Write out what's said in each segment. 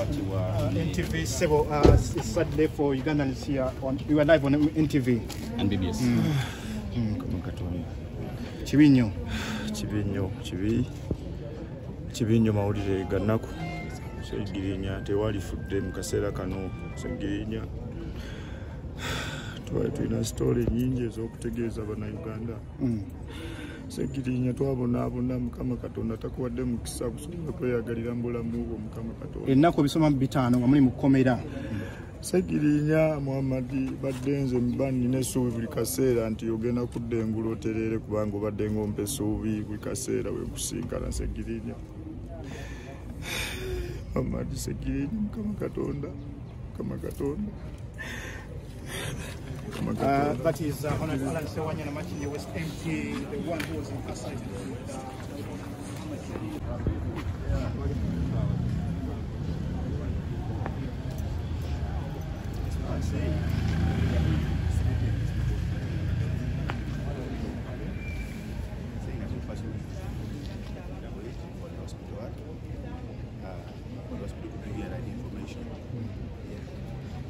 NTV Sebo, it's Saturday for Ugandans here. We were live on NTV and BBS. Chibinyo mawulire ganaku segirinya tewali fudde mu kaseera kano segirinya tulina story nyingi ez'okutegeeza bannayuganda segirinya twabonaabona Mukama Katonda takuwadde mukisa kusobola kweyagalira mu bulamu bwo Mukama Katonda ennaku bisoma 5 nga muli mu kkomera segirinya Muhammadi baddenze mbani n'essuubi buli kaseera nti ogenda kudda engulu oterere kubanga obadde ng'ompa essuubi buli kaseera wekusinkana segirinya Muhammadi segirinya Mukama Katonda that is Honorable Alan Sewanya Namachini West MP, the one who was incarcerated.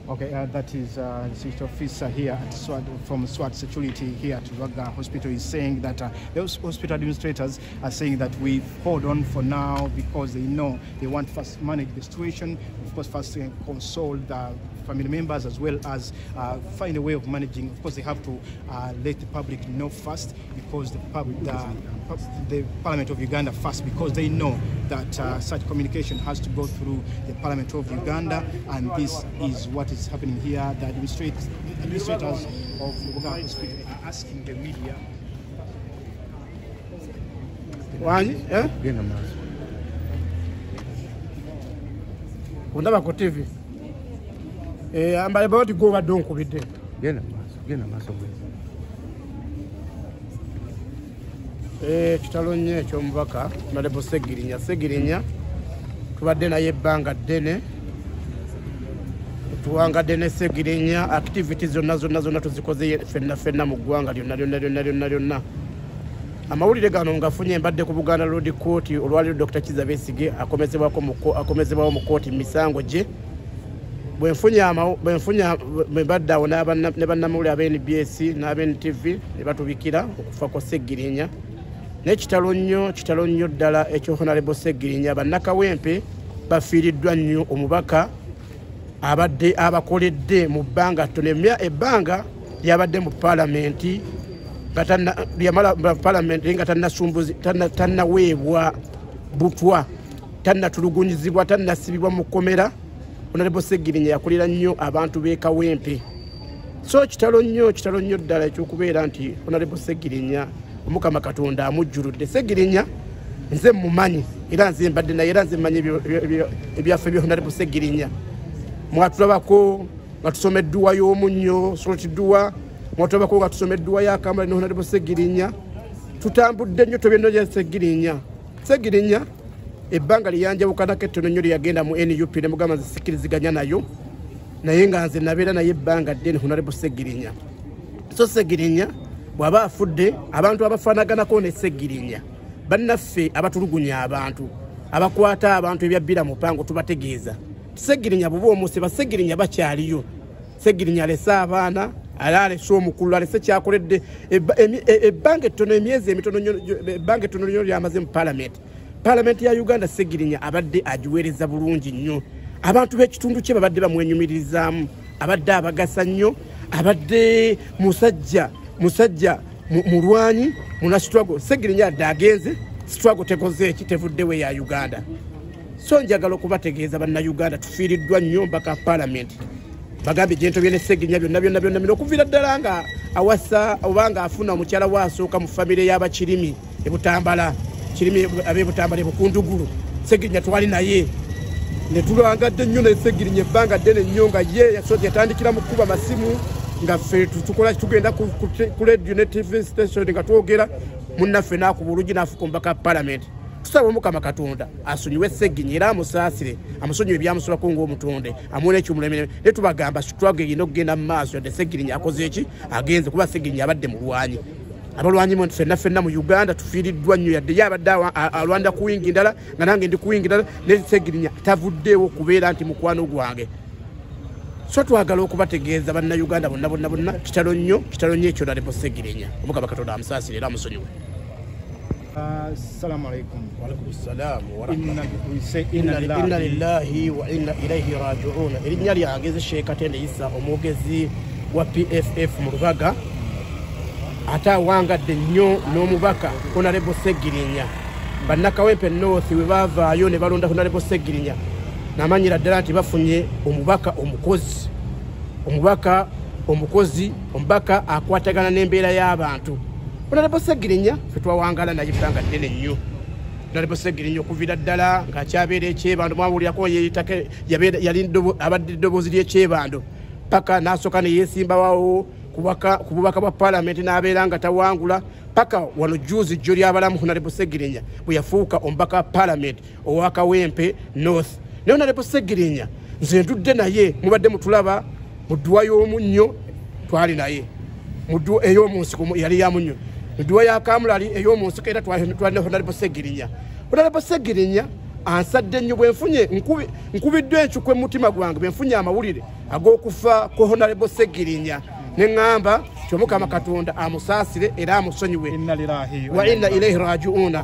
Okay, that is the security officer here at SWAT, from SWAT Security here at Ruaga Hospital, is saying that those hospital administrators are saying that we hold on for now because they know they want first manage the situation, of course first console the family members as well as find a way of managing. Of course they have to let the public know first because the Parliament of Uganda first, because they know that such communication has to go through the Parliament of Uganda, and this is what is happening here. The administrators of Ruaga Hospital are asking the media. Undaba ko TV. Ambale bawati go badon ko bidde. Gena maso. Kitalonye eky'omubaka Honorable Segirinya tubadde naye ebbanga ddene tuwangadde ne Segirinya activities zonna tuzikoze fenna mu ggwanga lyonna. Amawulire gano ngafunye mbadde ku Buganda Road Court olwaliro Dr. Kiza Besigye akomezebwawo mu kooti misango gye bwenfunya mbadde awo ne bannamawulire aba NBS n'aba NTV ne batubikira okufa kwa Segirinya. Nekitalo nnyo ddala ekyo Honorable Segirinya bannakawempe bafiiriddwa nnyo omubaka abadde abakoledde mu bbanga ttono ebbanga lyabadde mu palamenti nga tannaweebwa butwa tannatulugunyizibwa tannasibibwa mu kkomera. Honorable Segirinya yakolera nnyo abantu b'e Kawempe, so kitalo nnyo ddala ekyokubeera nti Honorable Segirinya Omukama Katonda amujjuludde. Segirinya nze mumanyi era nze mbadde naye era nze mmanyi ebyaffe bya Honorable Segirinya. Mwatulabako nga tusoma edduwa y'omunnyo solotidduwa, mwatulabako nga tusoma edduwa y'akambala ne Honorable Segirinya. Tutambudde nnyo tobyenno gya Segirinya ebbanga liyanjawukanako ettono nnyo lyagenda mu NUP ne mugamba nze sikkiriziganya nayo, naye nga nze nabeera naye ebbanga ddene Honorable Segirinya. So Segirinya bw'aba afudde abantu abafaanaganako ne Segirinya bannaffe abatulugunya abantu abakwata abantu ebyabbira mu pango tubategeeza Segirinya bw'oba omusiba Segirinya bakyaliyo. Segirinya alese abaana alese omukulu alese kyakoledde ebbanga ettono emyezi emitono ebbanga ettono nnyo lyamaze mu Parliament ya Uganda. Segirinya abadde agiweereza bulungi nnyo, abantu b'ekitundu kye babadde bamwenyumirizaamu, abadde abagasa nnyo, abadde musajja mulwanyi muna struggle. Segirinya adde agenze struggle tekoze eki tevuddewe ya Uganda. So njagala okubategeeza bannayuganda tufiiriddwa nnyo mpaka Parliament bagambye gyento byene Segirinya byonna okuviira ddala nga awasa obanga afuna omukyala waasooka mu famire y'Abakirimi ebutambala ab'ebutambala ebukundugulu. Segirinya twali naye ne tulwangadde nnyo ne Segirinya ebbanga ddene nnyo nga ye yatandikira mu kuba masimu nga ffe tukola tugenda ku radio ne TV station nga twogera munnaffe n'akuba oluggi n'afuka omubaka Parliament. Tusaba Omukama Katonda asonyiwe Segirinya era amusaasire amusonyiwe ebyamusobako ng'omutonde amuwe n'ekyomulemere ne tubagamba struggle erina okugenda mu maaso yadde Segirinya akoze eki agenze kuba Segirinya abadde mulwanyi. abalwanyi mu fenna mu Uganda tufiiriddwa nnyo yadde yabadde alwanda kuwingi ndala nga nange ndi kuwingi ndala ne Segirinya tavuddeewo kubeera nti mukwano gwange. So twagala okubategeeza bannayuganda bonna kitalo nnyo ekyo Honorable Segirinya Omukama Katonda amusaasire era amusonyiwe. Assalamu alaikum. Wa alaikum salaam wa rahmatullahi. Inna lillahi wa inna ilaihi raji'un. Erinnya lyange Sheikh Katende Issa omwogezi wa PFF mu Lubaga ate awangadde nnyo n'omubaka Honorable Segirinya. Bannakawempe North we baavaayo ne balonda Honorable Segirinya n'amanyira ddala nti bafunye omubaka omubaka akwatagana n'embeera y'abantu. Honorable Segirinya ffe twawangala naye bbanga ddene nnyo. Honorable Segirinya okuviira ddala ng'akyabeera ekyebando mwawulirako yali abadde eddoboozi ly'ekyebando paka n'asooka ne yeesimbawo ku bubaka bwa Paalamenti n'abeera nga tawangula paka wano juzi jjo ly'abalamu Honorable Segirinya bwe yafuuka omubaka wa Paalamenti owa Kawempe North. Naye Honorable Segirinya nze ntudde naye mubadde mutulaba mu dduwa y'omunnyo twali naye mu dduwa ey'omunsiko yali ya munnyo mu dduwa ya Kamulali ey'omunsiko era twali ne Honorable Segirinya. Honorable Segirinya ansadde nnyo bwe nfunye nkubiddwe encukwe mutima gwange bwe nfunye amawulire ag'okufa ko Honorable Segirinya ne ŋŋamba nti Omukama Katonda amusaasire era amusonyiwe. Inna lillahi wa inna ilaihi raji'un.